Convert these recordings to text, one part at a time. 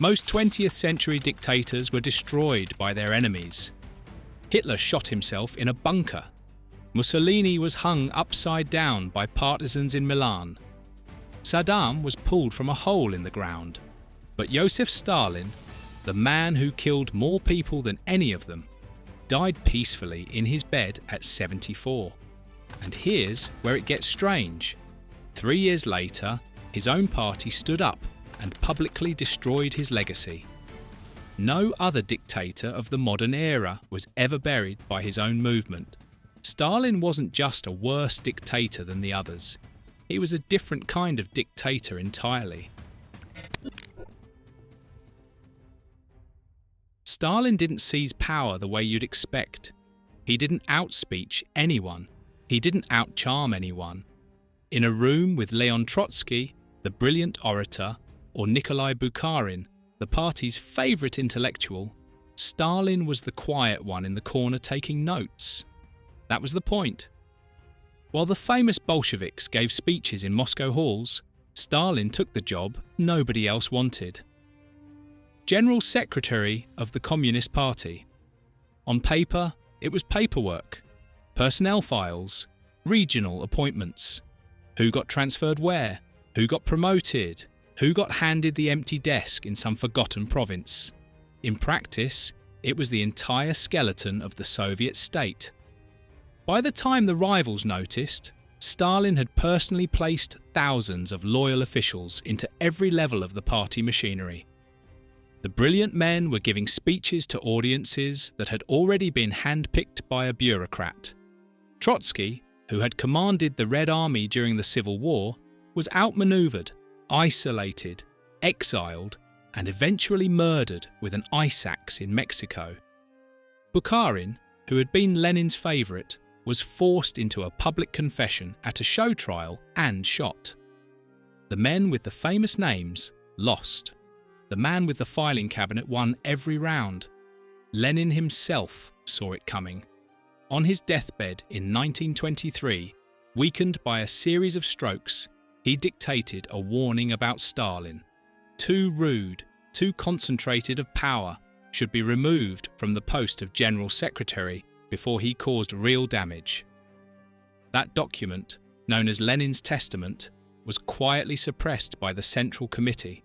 Most 20th century dictators were destroyed by their enemies. Hitler shot himself in a bunker. Mussolini was hung upside down by partisans in Milan. Saddam was pulled from a hole in the ground. But Josef Stalin, the man who killed more people than any of them, died peacefully in his bed at 74. And here's where it gets strange. 3 years later, his own party stood up and publicly destroyed his legacy. No other dictator of the modern era was ever buried by his own movement. Stalin wasn't just a worse dictator than the others. He was a different kind of dictator entirely. Stalin didn't seize power the way you'd expect. He didn't outspeech anyone. He didn't outcharm anyone. In a room with Leon Trotsky, the brilliant orator, or Nikolai Bukharin, the party's favourite intellectual, Stalin was the quiet one in the corner taking notes. That was the point. While the famous Bolsheviks gave speeches in Moscow halls, Stalin took the job nobody else wanted. General Secretary of the Communist Party. On paper, it was paperwork, personnel files, regional appointments. Who got transferred where? Who got promoted? Who got handed the empty desk in some forgotten province? In practice, it was the entire skeleton of the Soviet state. By the time the rivals noticed, Stalin had personally placed thousands of loyal officials into every level of the party machinery. The brilliant men were giving speeches to audiences that had already been handpicked by a bureaucrat. Trotsky, who had commanded the Red Army during the Civil War, was outmaneuvered, isolated, exiled, and eventually murdered with an ice axe in Mexico. Bukharin, who had been Lenin's favourite, was forced into a public confession at a show trial and shot. The men with the famous names lost. The man with the filing cabinet won every round. Lenin himself saw it coming. On his deathbed in 1923, weakened by a series of strokes, he dictated a warning about Stalin. Too rude, too concentrated of power, should be removed from the post of General Secretary before he caused real damage. That document, known as Lenin's Testament, was quietly suppressed by the Central Committee.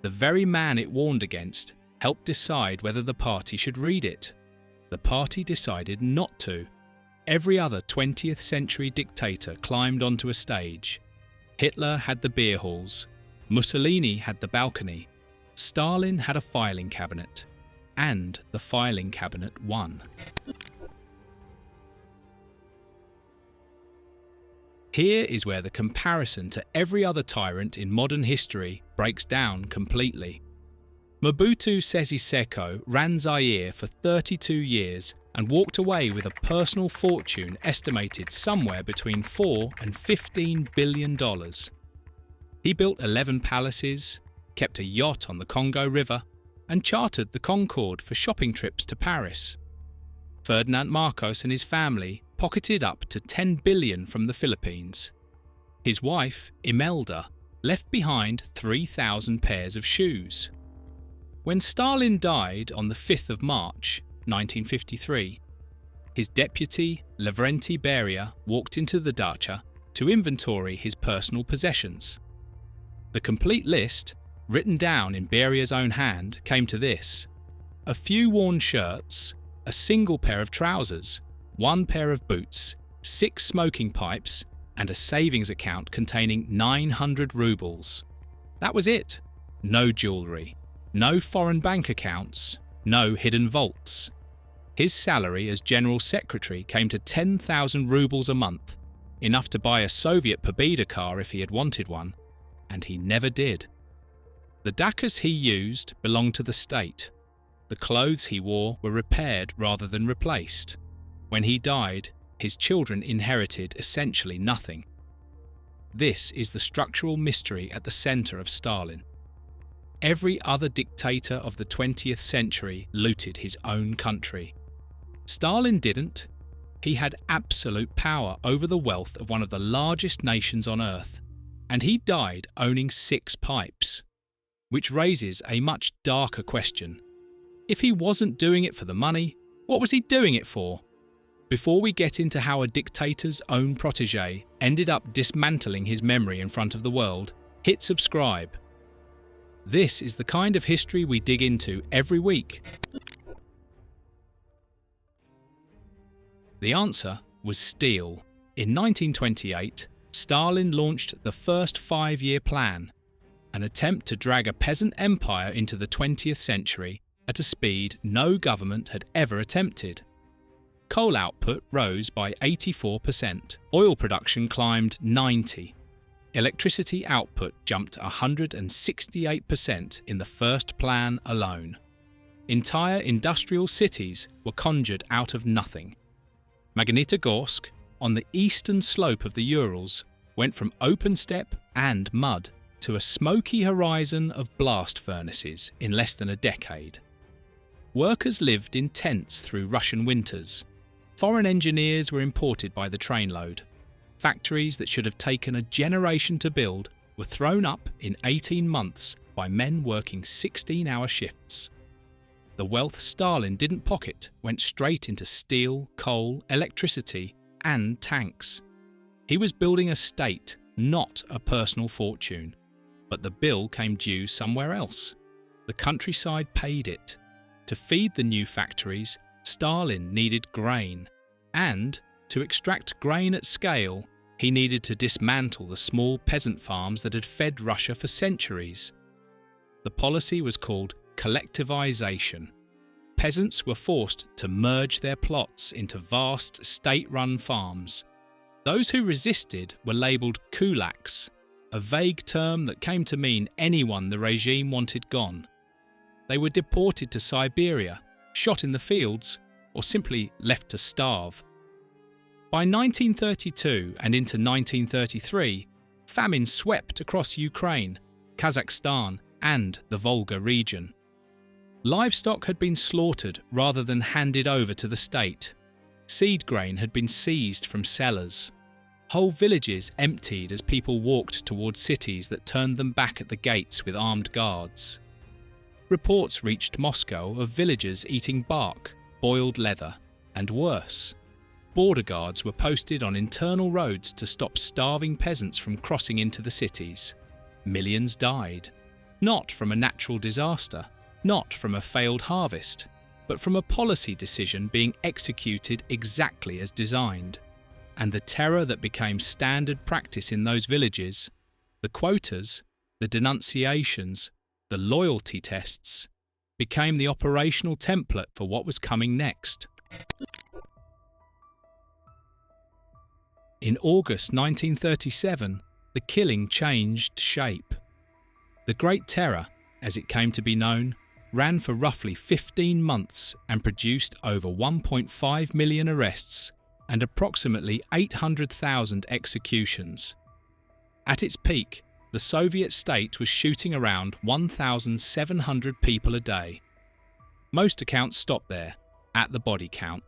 The very man it warned against helped decide whether the party should read it. The party decided not to. Every other 20th century dictator climbed onto a stage. Hitler had the beer halls, Mussolini had the balcony, Stalin had a filing cabinet, and the filing cabinet won. Here is where the comparison to every other tyrant in modern history breaks down completely. Mobutu Sese Seko ran Zaire for 32 years and walked away with a personal fortune estimated somewhere between $4 and $15 billion. He built 11 palaces, kept a yacht on the Congo River, and chartered the Concorde for shopping trips to Paris. Ferdinand Marcos and his family pocketed up to $10 billion from the Philippines. His wife, Imelda, left behind 3,000 pairs of shoes. When Stalin died on the 5th of March, 1953, his deputy, Lavrenti Beria, walked into the dacha to inventory his personal possessions. The complete list, written down in Beria's own hand, came to this: a few worn shirts, a single pair of trousers, 1 pair of boots, 6 smoking pipes, and a savings account containing 900 rubles. That was it. No jewellery, no foreign bank accounts, no hidden vaults. His salary as General Secretary came to 10,000 rubles a month, enough to buy a Soviet Pobeda car if he had wanted one, and he never did. The dachas he used belonged to the state. The clothes he wore were repaired rather than replaced. When he died, his children inherited essentially nothing. This is the structural mystery at the centre of Stalin. Every other dictator of the 20th century looted his own country. Stalin didn't. He had absolute power over the wealth of one of the largest nations on earth, and he died owning 6 pipes. which raises a much darker question. If he wasn't doing it for the money, what was he doing it for? Before we get into how a dictator's own protégé ended up dismantling his memory in front of the world, hit subscribe. This is the kind of history we dig into every week. The answer was steel. In 1928, Stalin launched the first 5-year plan, an attempt to drag a peasant empire into the 20th century at a speed no government had ever attempted. Coal output rose by 84%, oil production climbed 90%, electricity output jumped 168% in the first plan alone. Entire industrial cities were conjured out of nothing. Magnitogorsk, on the eastern slope of the Urals, went from open steppe and mud to a smoky horizon of blast furnaces in less than a decade. Workers lived in tents through Russian winters. Foreign engineers were imported by the trainload. Factories that should have taken a generation to build were thrown up in 18 months by men working 16-hour shifts. The wealth Stalin didn't pocket went straight into steel, coal, electricity, and tanks. He was building a state, not a personal fortune. But the bill came due somewhere else. The countryside paid it. To feed the new factories, Stalin needed grain, and to extract grain at scale, he needed to dismantle the small peasant farms that had fed Russia for centuries. The policy was called collectivization. Peasants were forced to merge their plots into vast state-run farms. Those who resisted were labelled kulaks, a vague term that came to mean anyone the regime wanted gone. They were deported to Siberia, shot in the fields, or simply left to starve. By 1932 and into 1933, famine swept across Ukraine, Kazakhstan, and the Volga region. Livestock had been slaughtered rather than handed over to the state. Seed grain had been seized from sellers. Whole villages emptied as people walked towards cities that turned them back at the gates with armed guards. Reports reached Moscow of villagers eating bark, boiled leather, and worse. Border guards were posted on internal roads to stop starving peasants from crossing into the cities. Millions died, not from a natural disaster, not from a failed harvest, but from a policy decision being executed exactly as designed. And the terror that became standard practice in those villages, the quotas, the denunciations, the loyalty tests, became the operational template for what was coming next. In August 1937, the killing changed shape. The Great Terror, as it came to be known, ran for roughly 15 months and produced over 1.5 million arrests and approximately 800,000 executions. At its peak, the Soviet state was shooting around 1,700 people a day. Most accounts stop there, at the body count.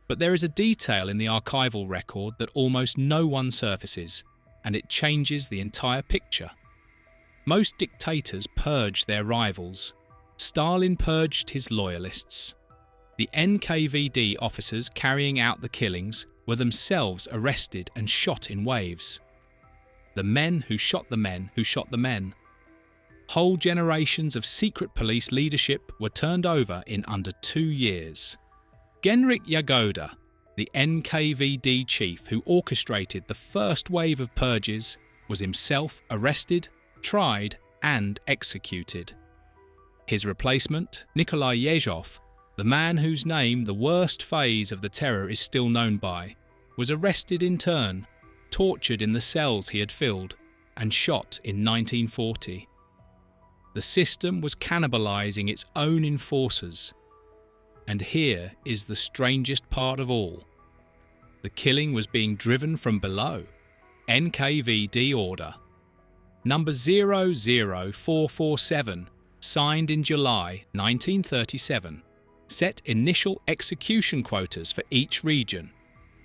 But there is a detail in the archival record that almost no one surfaces, and it changes the entire picture. Most dictators purge their rivals. Stalin purged his loyalists. The NKVD officers carrying out the killings were themselves arrested and shot in waves. The men who shot the men who shot the men. Whole generations of secret police leadership were turned over in under 2 years. Genrikh Yagoda, the NKVD chief who orchestrated the first wave of purges, was himself arrested, tried, and executed. His replacement, Nikolai Yezhov, the man whose name the worst phase of the terror is still known by, was arrested in turn, tortured in the cells he had filled, and shot in 1940. The system was cannibalizing its own enforcers. And here is the strangest part of all. The killing was being driven from below. NKVD order. Number 00447, signed in July 1937, set initial execution quotas for each region.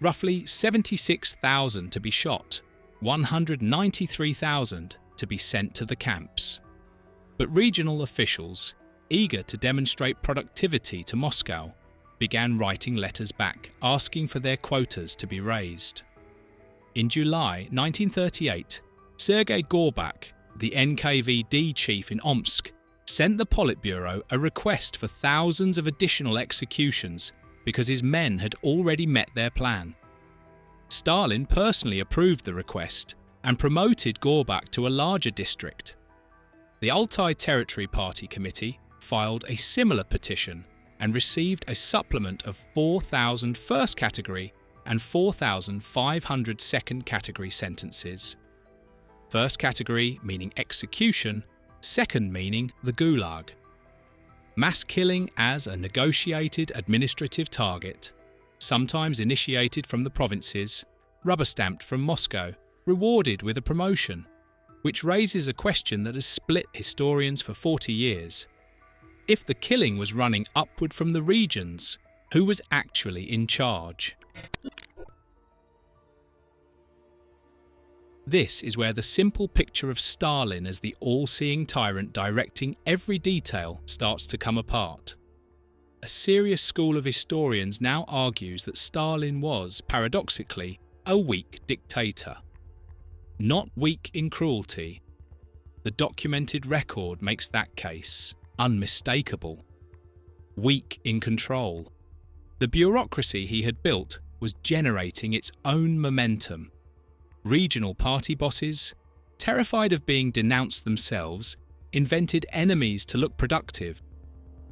Roughly 76,000 to be shot, 193,000 to be sent to the camps. But regional officials, eager to demonstrate productivity to Moscow, began writing letters back asking for their quotas to be raised. In July 1938, Sergei Gorbak, the NKVD chief in Omsk, sent the Politburo a request for thousands of additional executions because his men had already met their plan. Stalin personally approved the request and promoted Gorbak to a larger district. The Altai Territory Party Committee filed a similar petition and received a supplement of 4,000 first category and 4,500 second category sentences. First category meaning execution, second meaning the Gulag. Mass killing as a negotiated administrative target, sometimes initiated from the provinces, rubber-stamped from Moscow, rewarded with a promotion, which raises a question that has split historians for 40 years. If the killing was running upward from the regions, who was actually in charge? This is where the simple picture of Stalin as the all-seeing tyrant directing every detail starts to come apart. A serious school of historians now argues that Stalin was, paradoxically, a weak dictator. Not weak in cruelty. The documented record makes that case unmistakable. Weak in control. The bureaucracy he had built was generating its own momentum. Regional party bosses, terrified of being denounced themselves, invented enemies to look productive.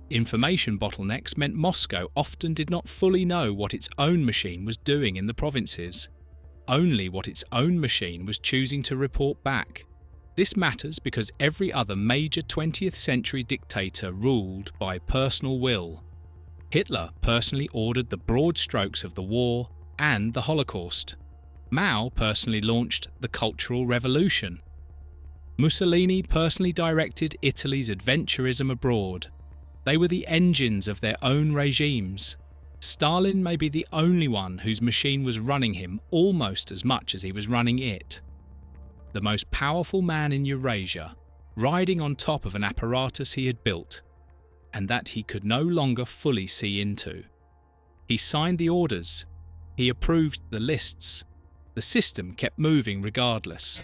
Information bottlenecks meant Moscow often did not fully know what its own machine was doing in the provinces, only what its own machine was choosing to report back. This matters because every other major 20th century dictator ruled by personal will. Hitler personally ordered the broad strokes of the war and the Holocaust. Mao personally launched the Cultural Revolution. Mussolini personally directed Italy's adventurism abroad. They were the engines of their own regimes. Stalin may be the only one whose machine was running him almost as much as he was running it. The most powerful man in Eurasia, riding on top of an apparatus he had built, and that he could no longer fully see into. He signed the orders. He approved the lists. The system kept moving regardless.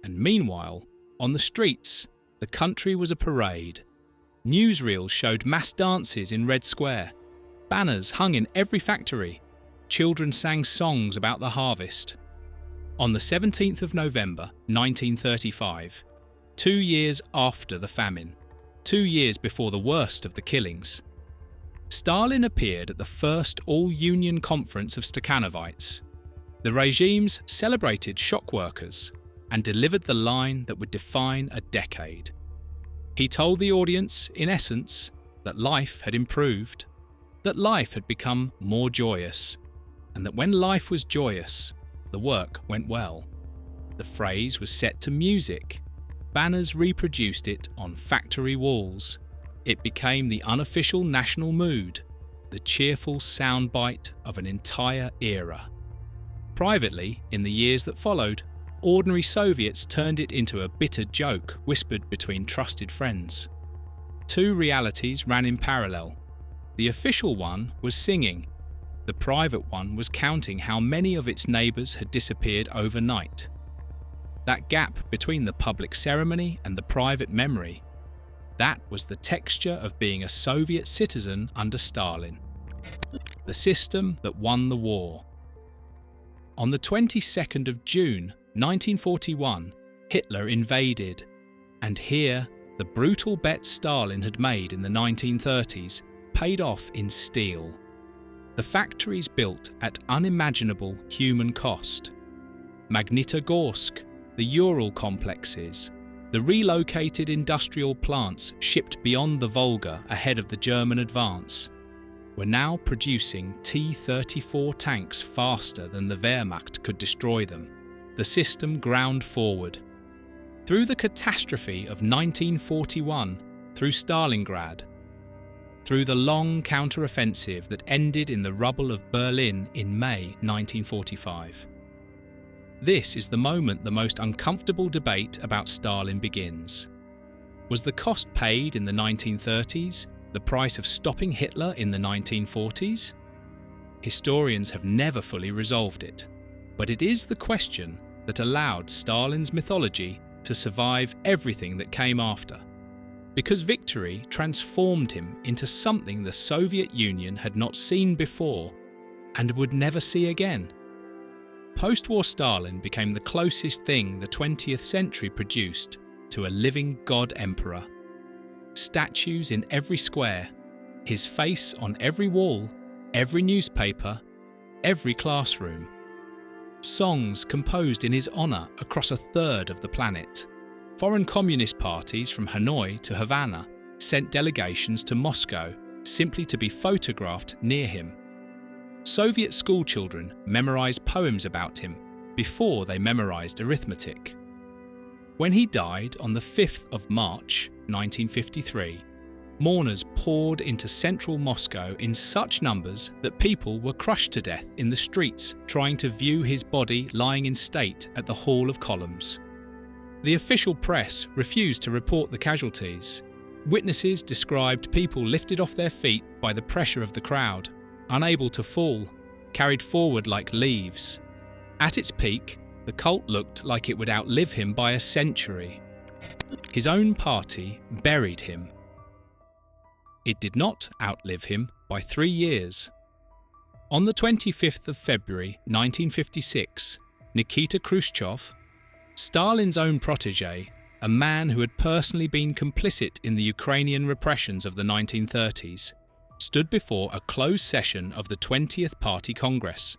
And meanwhile, on the streets, the country was a parade. Newsreels showed mass dances in Red Square. Banners hung in every factory. Children sang songs about the harvest. On the 17th of November 1935, 2 years after the famine, 2 years before the worst of the killings, Stalin appeared at the first all-union conference of Stakhanovites. The regimes celebrated shock workers and delivered the line that would define a decade. He told the audience, in essence, that life had improved, that life had become more joyous, and that when life was joyous, the work went well. The phrase was set to music. Banners reproduced it on factory walls. It became the unofficial national mood, the cheerful soundbite of an entire era. Privately, in the years that followed, ordinary Soviets turned it into a bitter joke whispered between trusted friends. Two realities ran in parallel. The official one was singing. The private one was counting how many of its neighbours had disappeared overnight. That gap between the public ceremony and the private memory, that was the texture of being a Soviet citizen under Stalin. The system that won the war. On the 22nd of June 1941, Hitler invaded, and here the brutal bet Stalin had made in the 1930s paid off in steel. The factories built at unimaginable human cost. Magnitogorsk, the Ural complexes, the relocated industrial plants shipped beyond the Volga ahead of the German advance, were now producing T-34 tanks faster than the Wehrmacht could destroy them. The system ground forward. Through the catastrophe of 1941, through Stalingrad, through the long counter-offensive that ended in the rubble of Berlin in May 1945. This is the moment the most uncomfortable debate about Stalin begins. Was the cost paid in the 1930s the price of stopping Hitler in the 1940s? Historians have never fully resolved it, but it is the question that allowed Stalin's mythology to survive everything that came after, because victory transformed him into something the Soviet Union had not seen before and would never see again. Post-war Stalin became the closest thing the 20th century produced to a living god emperor. Statues in every square, his face on every wall, every newspaper, every classroom. Songs composed in his honour across a third of the planet. Foreign communist parties from Hanoi to Havana sent delegations to Moscow simply to be photographed near him. Soviet schoolchildren memorised poems about him before they memorised arithmetic. When he died on the 5th of March 1953, mourners poured into central Moscow in such numbers that people were crushed to death in the streets trying to view his body lying in state at the Hall of Columns. The official press refused to report the casualties. Witnesses described people lifted off their feet by the pressure of the crowd, unable to fall, carried forward like leaves. At its peak, the cult looked like it would outlive him by a century. His own party buried him. It did not outlive him by 3 years. On the 25th of February 1956, Nikita Khrushchev, Stalin's own protégé, a man who had personally been complicit in the Ukrainian repressions of the 1930s, stood before a closed session of the 20th Party Congress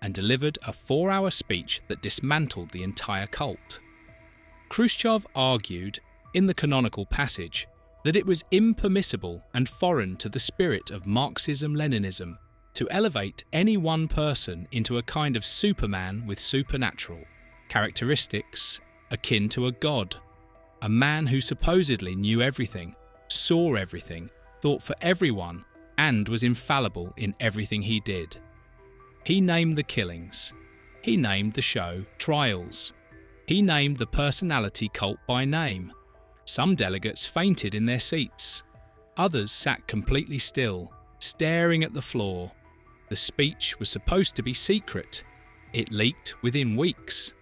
and delivered a 4-hour speech that dismantled the entire cult. Khrushchev argued, in the canonical passage, that it was impermissible and foreign to the spirit of Marxism-Leninism to elevate any one person into a kind of superman with supernatural characteristics akin to a god, a man who supposedly knew everything, saw everything, thought for everyone, and was infallible in everything he did. He named the killings. He named the show trials. He named the personality cult by name. Some delegates fainted in their seats. Others sat completely still, staring at the floor. The speech was supposed to be secret. It leaked within weeks.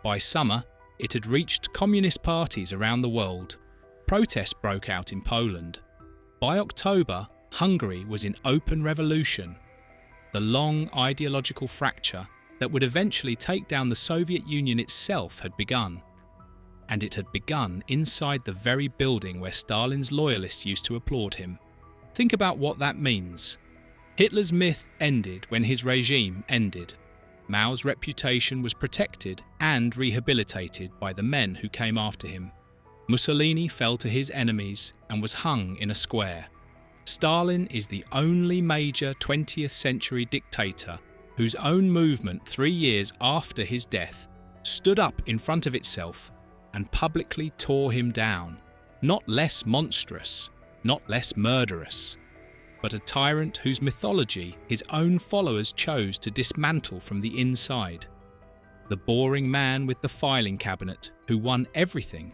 By summer, it had reached communist parties around the world. Protests broke out in Poland. By October, Hungary was in open revolution. The long ideological fracture that would eventually take down the Soviet Union itself had begun. And it had begun inside the very building where Stalin's loyalists used to applaud him. Think about what that means. Hitler's myth ended when his regime ended. Mao's reputation was protected and rehabilitated by the men who came after him. Mussolini fell to his enemies and was hung in a square. Stalin is the only major 20th century dictator whose own movement 3 years after his death stood up in front of itself and publicly tore him down, not less monstrous, not less murderous, but a tyrant whose mythology his own followers chose to dismantle from the inside. The boring man with the filing cabinet who won everything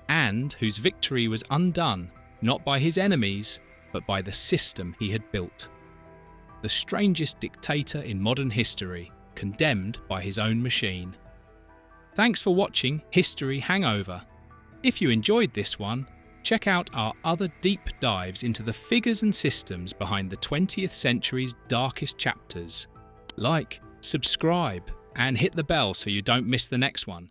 and whose victory was undone not by his enemies but by the system he had built. The strangest dictator in modern history, condemned by his own machine. Thanks for watching History Hangover. If you enjoyed this one, check out our other deep dives into the figures and systems behind the 20th century's darkest chapters. Like, subscribe, and hit the bell so you don't miss the next one.